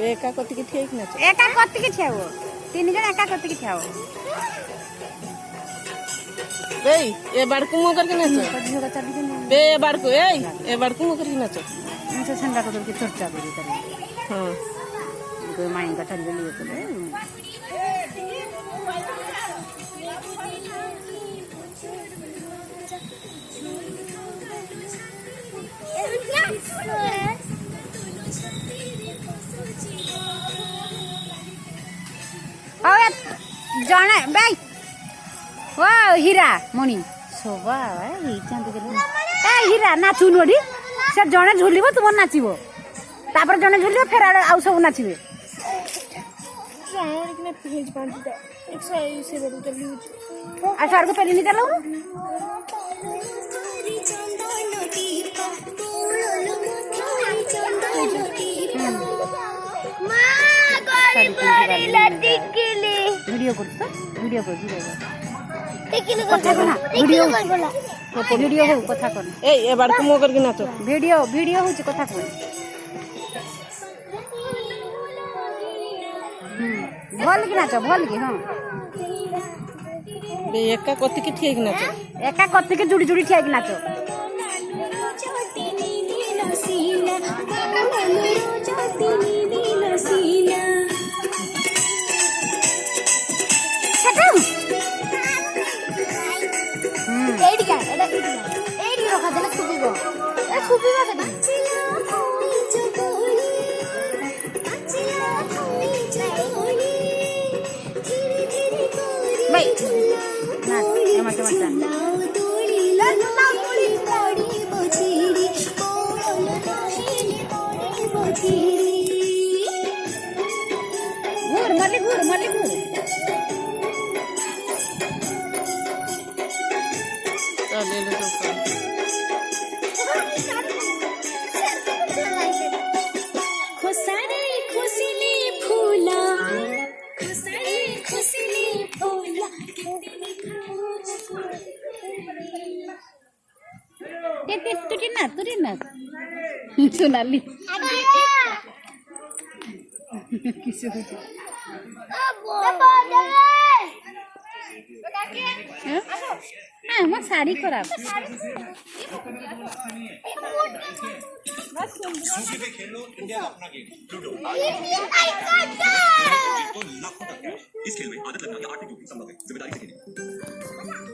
एका कतिकी ठीक ना एका कतिकी छेव तीन जन एका कतिकी छेव बे ए बाड़को मो करके नाचो बे ए बाड़को ए बाड़को मो करके नाचो मुझे संडा को तो चर्चा करी तरी हां कोई माइन का ठंडे लिए तो जने बाई ओ हीरा मणि शोभा ए हीरा नाचु नोडी से जने झुलिबो तुम नाचिबो तापर जने झुलिबो फेर आउ सब नाचिबे अच्छा आर को पेली नि चलाऊ वीडियो कर वीडियो कथा करना वीडियो वीडियो हो कथा करना ए बार को मो करके नाचो वीडियो वीडियो हो कथा कर भल की नाचो भल की हां बे एका कति की ठीक नाचो एका कति के जुड़ी जुड़ी ठीक नाचो सोनाली हाँ साड़ी खराब इस खेल में आदत लगना या आर्थिक जोखिम संभव है जिम्मेदारी से खेलें